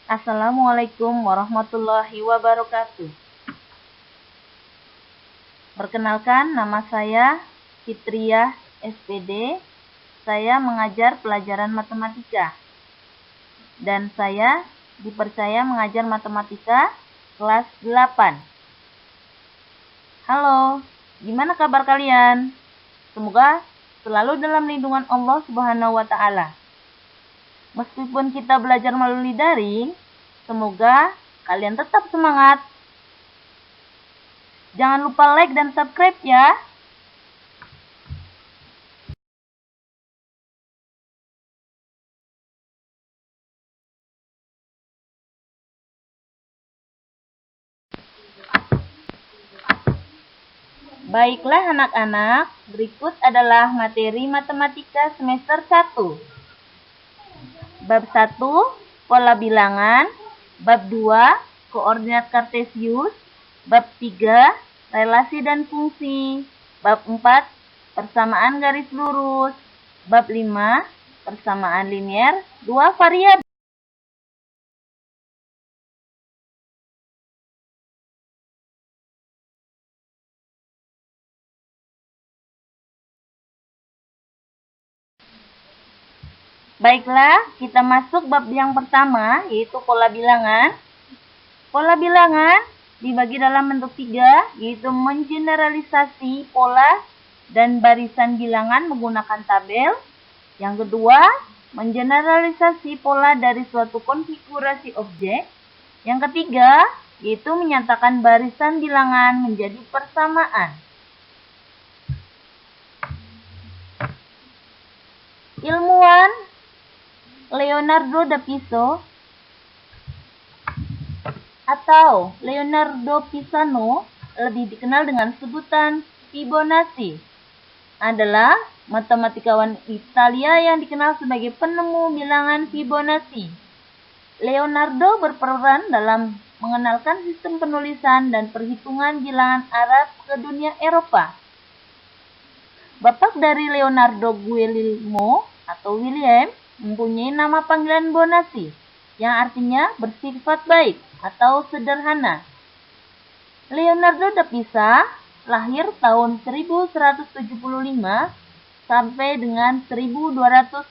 Assalamualaikum warahmatullahi wabarakatuh. Perkenalkan, nama saya Fitriah SPD. Saya mengajar pelajaran matematika. Dan saya dipercaya mengajar matematika kelas 8. Halo, gimana kabar kalian? Semoga selalu dalam lindungan Allah Subhanahu wa Ta'ala. Meskipun kita belajar melalui daring, semoga kalian tetap semangat. Jangan lupa like dan subscribe ya. Baiklah anak-anak, berikut adalah materi matematika semester 1. Bab 1, pola bilangan. Bab 2, koordinat kartesius. Bab 3, relasi dan fungsi. Bab 4, persamaan garis lurus. Bab 5, persamaan linier dua variabel. Baiklah, kita masuk bab yang pertama, yaitu pola bilangan. Pola bilangan dibagi dalam bentuk 3, yaitu mengeneralisasi pola dan barisan bilangan menggunakan tabel. Yang kedua, mengeneralisasi pola dari suatu konfigurasi objek. Yang ketiga, yaitu menyatakan barisan bilangan menjadi persamaan. Ilmuwan Leonardo da Vinci atau Leonardo Pisano, lebih dikenal dengan sebutan Fibonacci, adalah matematikawan Italia yang dikenal sebagai penemu bilangan Fibonacci. Leonardo berperan dalam mengenalkan sistem penulisan dan perhitungan bilangan Arab ke dunia Eropa. Bapak dari Leonardo, Guglielmo atau William, mempunyai nama panggilan Bonacci, yang artinya bersifat baik atau sederhana. Leonardo da Vinci lahir tahun 1175 sampai dengan 1250.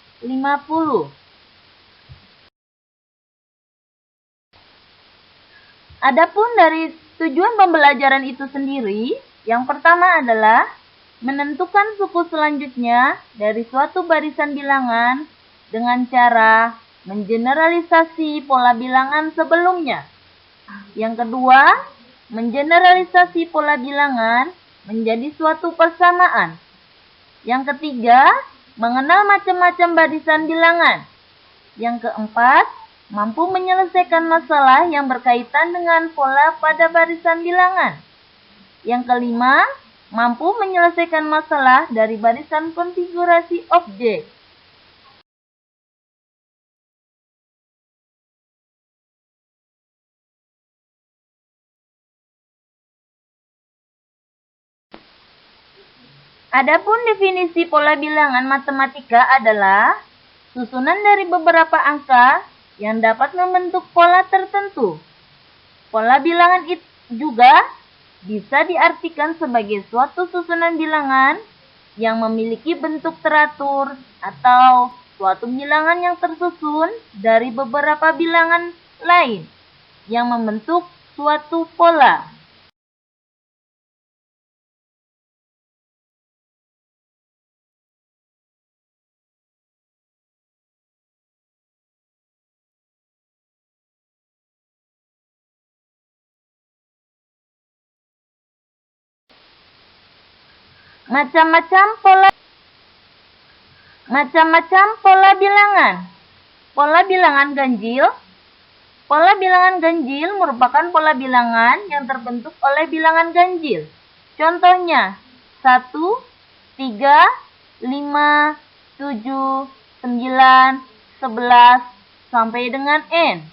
Adapun dari tujuan pembelajaran itu sendiri, yang pertama adalah menentukan suku selanjutnya dari suatu barisan bilangan dengan cara mengeneralisasi pola bilangan sebelumnya. Yang kedua, mengeneralisasi pola bilangan menjadi suatu persamaan. Yang ketiga, mengenal macam-macam barisan bilangan. Yang keempat, mampu menyelesaikan masalah yang berkaitan dengan pola pada barisan bilangan. Yang kelima, mampu menyelesaikan masalah dari barisan konfigurasi objek. Adapun definisi pola bilangan matematika adalah susunan dari beberapa angka yang dapat membentuk pola tertentu. Pola bilangan itu juga bisa diartikan sebagai suatu susunan bilangan yang memiliki bentuk teratur atau suatu bilangan yang tersusun dari beberapa bilangan lain yang membentuk suatu pola. Macam-macam pola bilangan. Pola bilangan ganjil. Pola bilangan ganjil merupakan pola bilangan yang terbentuk oleh bilangan ganjil. Contohnya 1, 3, 5, 7, 9, 11 sampai dengan N.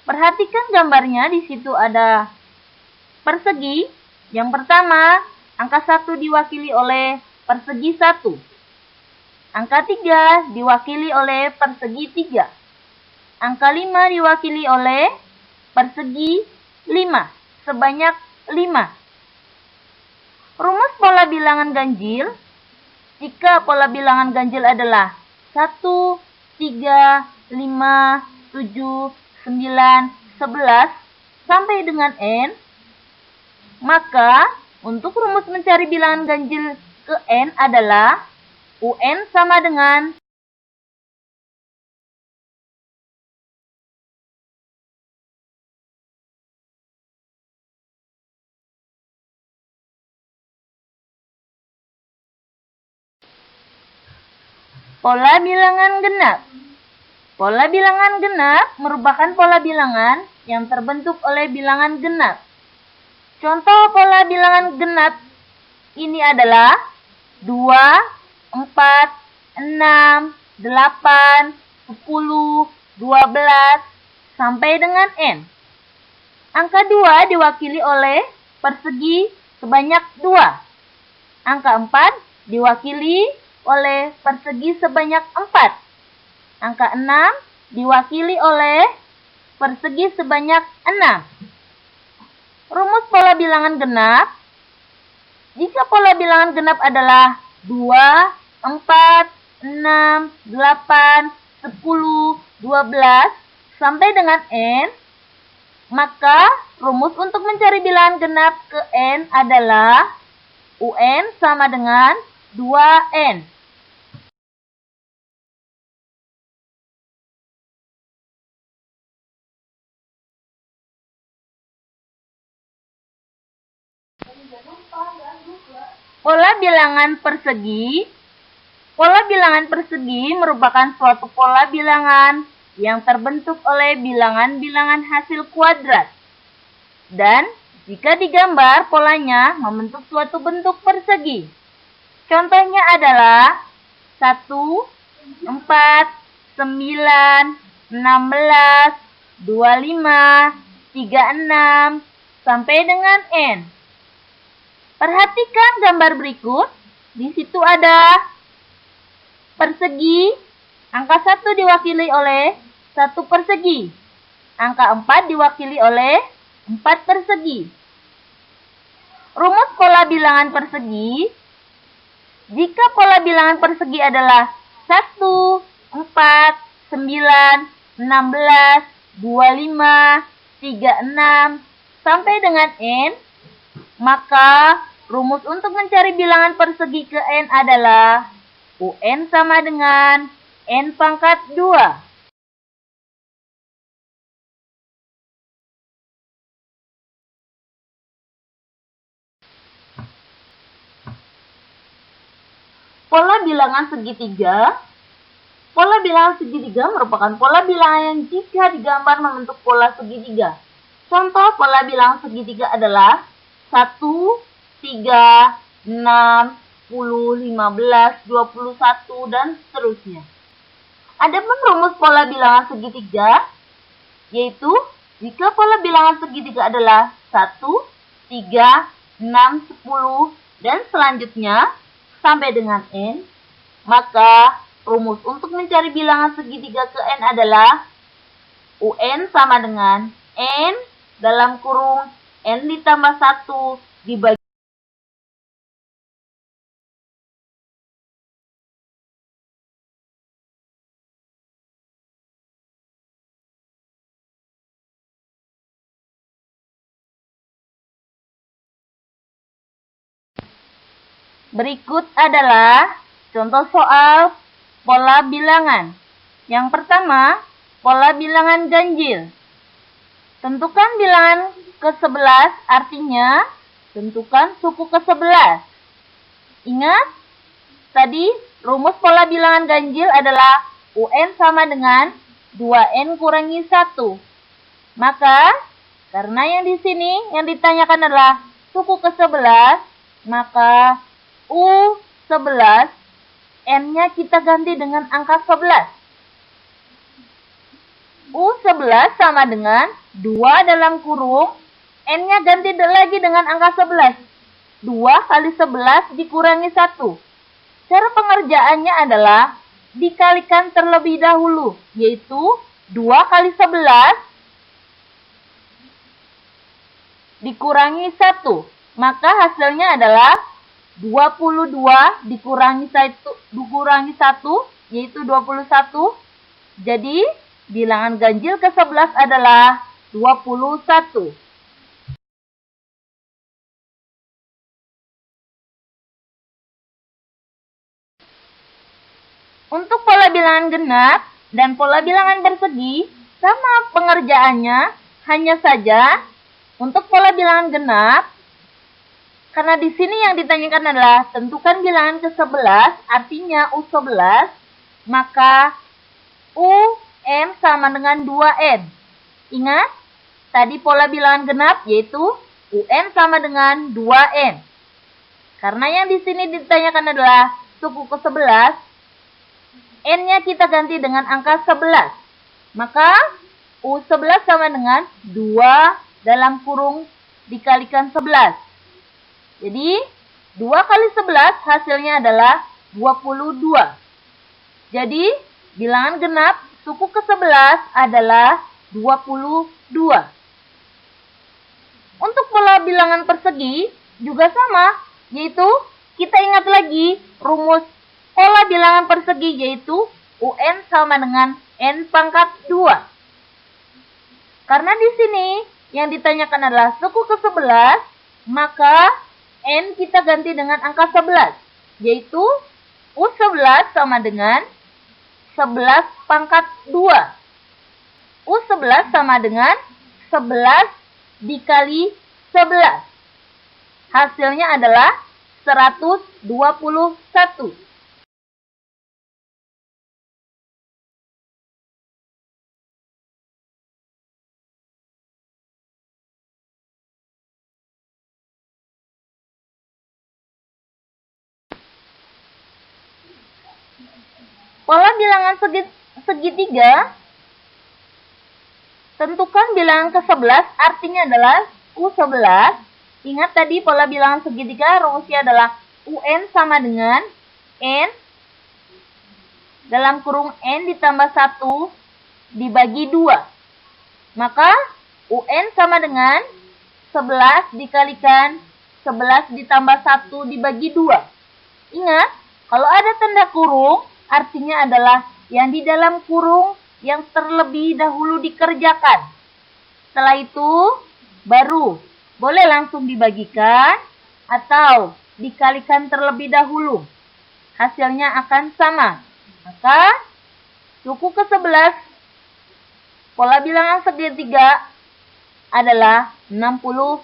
Perhatikan gambarnya, di situ ada persegi. Yang pertama, angka 1 diwakili oleh persegi 1. Angka 3 diwakili oleh persegi 3. angka 5 diwakili oleh persegi 5 sebanyak 5. Rumus pola bilangan ganjil. Jika pola bilangan ganjil adalah 1, 3, 5, 7, 9, 11 sampai dengan n, maka untuk rumus mencari bilangan ganjil ke n adalah UN sama dengan pola bilangan genap. Pola bilangan genap merupakan pola bilangan yang terbentuk oleh bilangan genap. Contoh pola bilangan genap ini adalah 2, 4, 6, 8, 10, 12, sampai dengan n. Angka 2 diwakili oleh persegi sebanyak 2. Angka 4 diwakili oleh persegi sebanyak 4. Angka 6 diwakili oleh persegi sebanyak 6. Rumus pola bilangan genap. Jika pola bilangan genap adalah 2, 4, 6, 8, 10, 12, sampai dengan n, maka rumus untuk mencari bilangan genap ke n adalah UN sama dengan 2n. Pola bilangan persegi. Pola bilangan persegi merupakan suatu pola bilangan yang terbentuk oleh bilangan-bilangan hasil kuadrat. Dan jika digambar, polanya membentuk suatu bentuk persegi. Contohnya adalah 1, 4, 9, 16, 25, 36, sampai dengan n. Perhatikan gambar berikut. Di situ ada persegi. Angka 1 diwakili oleh 1 persegi. Angka 4 diwakili oleh 4 persegi. Rumus pola bilangan persegi. Jika pola bilangan persegi adalah 1, 4, 9, 16, 25, 36, sampai dengan n, maka rumus untuk mencari bilangan persegi ke n adalah UN sama dengan n pangkat 2. Pola bilangan segitiga. Pola bilangan segitiga merupakan pola bilangan yang jika digambar membentuk pola segitiga. Contoh pola bilangan segitiga adalah 1, 3, 6, 10, 15, 21, dan seterusnya. Adapun rumus pola bilangan segitiga, yaitu jika pola bilangan segitiga adalah 1, 3, 6, 10, dan selanjutnya sampai dengan n, maka rumus untuk mencari bilangan segitiga ke n adalah UN sama dengan n dalam kurung n ditambah 1 dibagi Berikut adalah contoh soal pola bilangan. Yang pertama, pola bilangan ganjil. Tentukan bilangan ke-11, artinya tentukan suku ke-11. Ingat, tadi rumus pola bilangan ganjil adalah UN sama dengan 2N kurangi 1. Maka, karena yang di sini yang ditanyakan adalah suku ke-11, maka U11, N-nya kita ganti dengan angka 11. U11 sama dengan 2 dalam kurung, N-nya ganti lagi dengan angka 11. 2 kali 11 dikurangi 1. Cara pengerjaannya adalah dikalikan terlebih dahulu, yaitu 2 kali 11 dikurangi 1. Maka hasilnya adalah 22 dikurangi 1, yaitu 21. Jadi, bilangan ganjil ke-11 adalah 21. Untuk pola bilangan genap dan pola bilangan persegi, sama pengerjaannya, hanya saja untuk pola bilangan genap, karena di sini yang ditanyakan adalah tentukan bilangan ke-11, artinya U11, maka UN sama dengan 2N. Ingat, tadi pola bilangan genap yaitu UN sama dengan 2N. Karena yang di sini ditanyakan adalah suku ke-11, N-nya kita ganti dengan angka 11. Maka U11 sama dengan 2 dalam kurung dikalikan 11. Jadi 2 kali 11 hasilnya adalah 22. Jadi bilangan genap suku ke-11 adalah 22. Untuk pola bilangan persegi juga sama, yaitu kita ingat lagi rumus pola bilangan persegi yaitu UN sama dengan N pangkat 2. Karena di sini yang ditanyakan adalah suku ke-11, maka N kita ganti dengan angka 11, yaitu U11 sama dengan 11 pangkat 2. U11 sama dengan 11 dikali 11. Hasilnya adalah 121. Pola bilangan segitiga, tentukan bilangan ke-11 artinya adalah U11. Ingat tadi pola bilangan segitiga rumusnya adalah UN sama dengan N dalam kurung N ditambah 1 dibagi 2. Maka UN sama dengan 11 dikalikan 11 ditambah 1 dibagi 2. Ingat, kalau ada tanda kurung, artinya adalah yang di dalam kurung yang terlebih dahulu dikerjakan. Setelah itu, baru boleh langsung dibagikan atau dikalikan terlebih dahulu. Hasilnya akan sama. Maka, suku ke-11, pola bilangan segitiga adalah 66.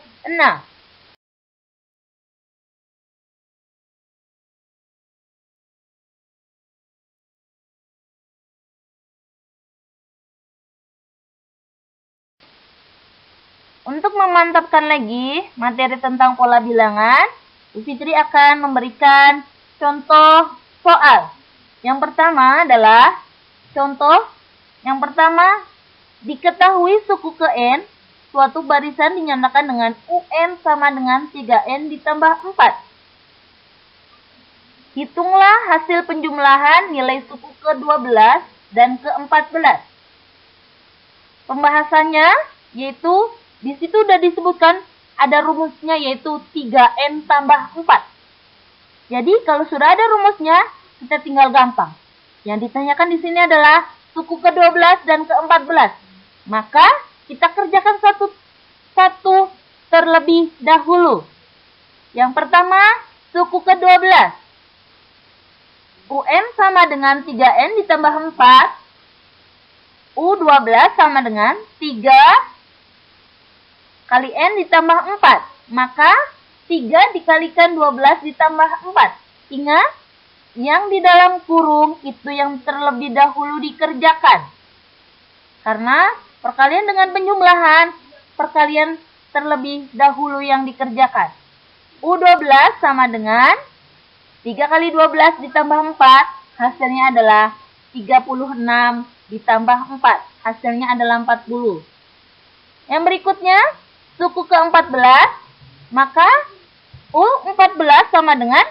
Untuk memantapkan lagi materi tentang pola bilangan, Bu Fitri akan memberikan contoh soal. Yang pertama adalah contoh. Yang pertama, diketahui suku ke N, suatu barisan dinyatakan dengan UN sama dengan 3N ditambah 4. Hitunglah hasil penjumlahan nilai suku ke-12 dan ke-14. Pembahasannya yaitu di situ sudah disebutkan ada rumusnya yaitu 3N tambah 4. Jadi kalau sudah ada rumusnya, kita tinggal gampang. Yang ditanyakan di sini adalah suku ke-12 dan ke-14. Maka kita kerjakan satu-satu terlebih dahulu. Yang pertama, suku ke-12. UN sama dengan 3N ditambah 4. U12 sama dengan 3 kali N ditambah 4. Maka 3 dikalikan 12 ditambah 4. Ingat, yang di dalam kurung itu yang terlebih dahulu dikerjakan. Karena perkalian dengan penjumlahan, perkalian terlebih dahulu yang dikerjakan. U12 sama dengan 3 kali 12 ditambah 4, hasilnya adalah 36 ditambah 4. Hasilnya adalah 40. Yang berikutnya, suku ke-14, maka U14 sama dengan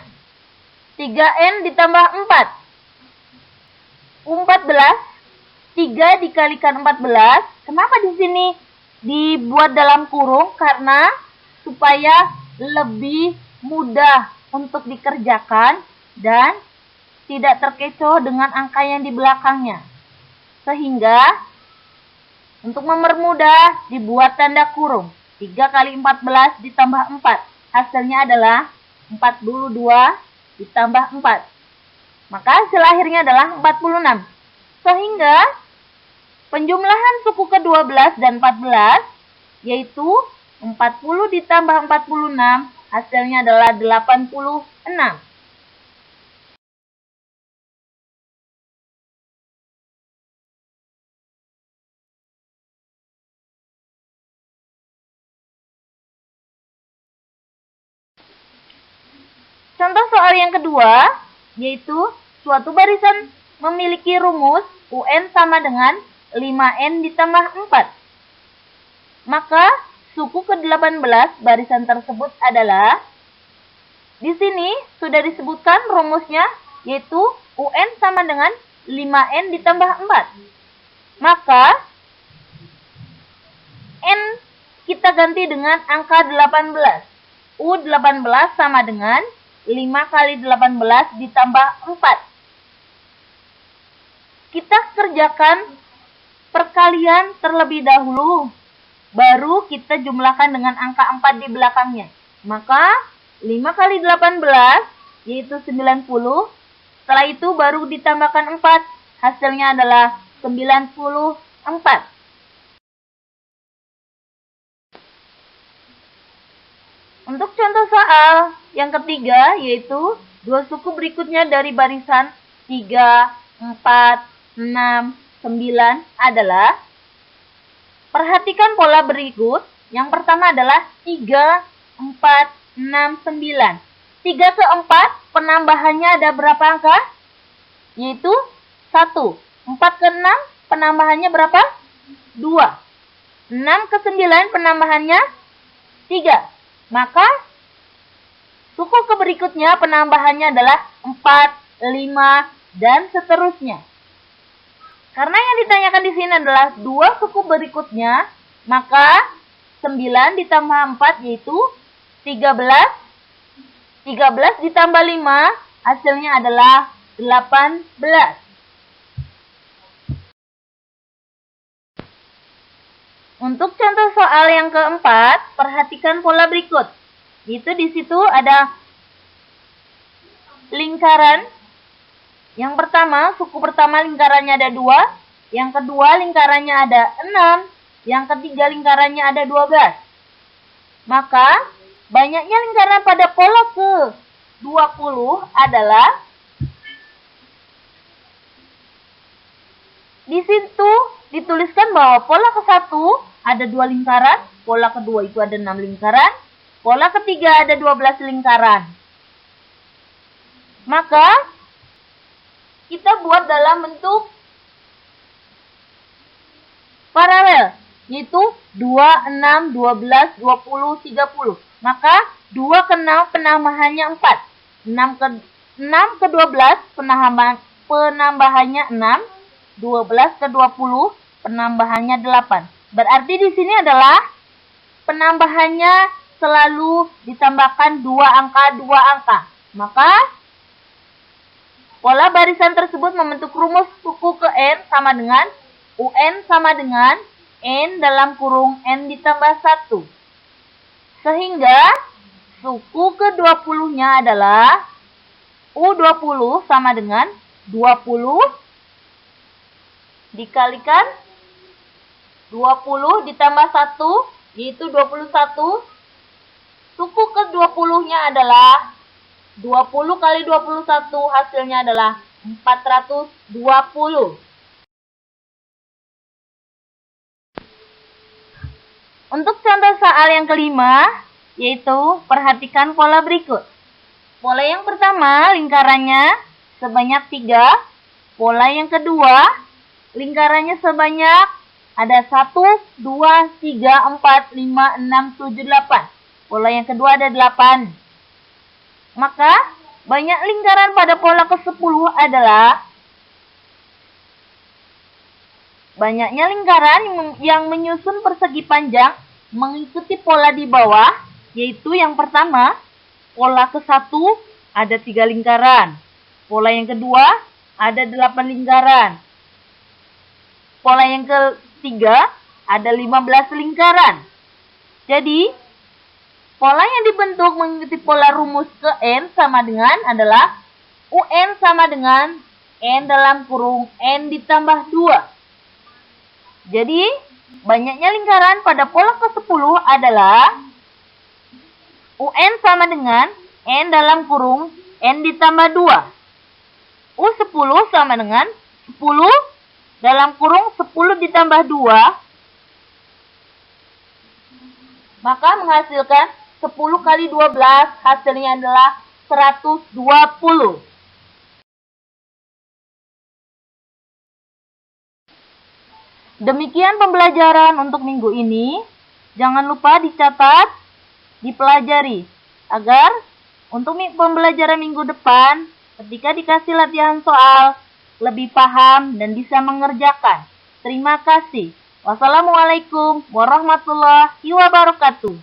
3N ditambah 4. U14 3 dikalikan 14. Kenapa di sini dibuat dalam kurung? Karena supaya lebih mudah untuk dikerjakan dan tidak terkecoh dengan angka yang di belakangnya. Sehingga untuk mempermudah dibuat tanda kurung. 3 kali 14 ditambah 4. Hasilnya adalah 42 ditambah 4. Maka hasil akhirnya adalah 46. Sehingga penjumlahan suku ke-12 dan 14 yaitu 40 ditambah 46 hasilnya adalah 86. Contoh soal yang kedua, yaitu suatu barisan memiliki rumus UN sama dengan 5N ditambah 4. Maka suku ke-18 barisan tersebut adalah, di sini sudah disebutkan rumusnya, yaitu UN sama dengan 5N ditambah 4. Maka N kita ganti dengan angka 18. U18 sama dengan 5 kali 18 ditambah 4. Kita kerjakan perkalian terlebih dahulu, baru kita jumlahkan dengan angka 4 di belakangnya. Maka 5 kali 18 yaitu 90. Setelah itu baru ditambahkan 4. Hasilnya adalah 94. Untuk contoh soal yang ketiga, yaitu dua suku berikutnya dari barisan 3, 4, 6, 9 adalah, perhatikan pola berikut. Yang pertama adalah 3, 4, 6, 9. 3 ke 4 penambahannya ada berapa angka? Yaitu 1. 4 ke 6 penambahannya berapa? 2. 6 ke 9 penambahannya 3. Maka suku ke berikutnya penambahannya adalah 4, 5, dan seterusnya. Karena yang ditanyakan di sini adalah dua suku berikutnya, maka 9 ditambah 4 yaitu 13. 13 ditambah 5 hasilnya adalah 18. Untuk contoh soal yang keempat, perhatikan pola berikut. Itu di situ ada lingkaran. Yang pertama, suku pertama lingkarannya ada 2. Yang kedua lingkarannya ada 6. Yang ketiga lingkarannya ada 12. Maka, banyaknya lingkaran pada pola ke-20 adalah, di situ dituliskan bahwa pola ke-1 ada 2 lingkaran, pola kedua itu ada 6 lingkaran, pola ketiga ada 12 lingkaran. Maka, kita buat dalam bentuk paralel, yaitu 2, 6, 12, 20, 30. Maka, 2 ke 6 penambahannya 4. 6 ke 12 penambahannya 6. 12 ke 20 penambahannya 8. Berarti di sini adalah penambahannya selalu ditambahkan 2 angka. Maka pola barisan tersebut membentuk rumus suku ke N sama dengan UN sama dengan N dalam kurung N ditambah 1. Sehingga suku ke-20-nya adalah U20 sama dengan 20 dikalikan 20 ditambah 1, yaitu 21. Suku ke-20-nya adalah 20 kali 21, hasilnya adalah 420. Untuk contoh soal yang kelima, yaitu perhatikan pola berikut. Pola yang pertama, lingkarannya sebanyak 3. Pola yang kedua, lingkarannya sebanyak ada 1, 2, 3, 4, 5, 6, 7, 8. Pola yang kedua ada 8. Maka, banyak lingkaran pada pola ke-10 adalah Banyaknya lingkaran yang menyusun persegi panjang mengikuti pola di bawah, yaitu yang pertama, pola ke-1 ada 3 lingkaran. Pola yang kedua ada 8 lingkaran. Pola yang ketiga ada 15 lingkaran. Jadi, pola yang dibentuk mengikuti pola rumus ke N sama dengan adalah UN sama dengan N dalam kurung N ditambah 2. Jadi, banyaknya lingkaran pada pola ke-10 adalah UN sama dengan N dalam kurung N ditambah 2. U10 sama dengan 10 dalam kurung 10 ditambah 2. Maka menghasilkan 10 kali 12 hasilnya adalah 120. Demikian pembelajaran untuk minggu ini. Jangan lupa dicatat, dipelajari, agar untuk pembelajaran minggu depan, ketika dikasih latihan soal, lebih paham dan bisa mengerjakan. Terima kasih. Wassalamualaikum warahmatullahi wabarakatuh.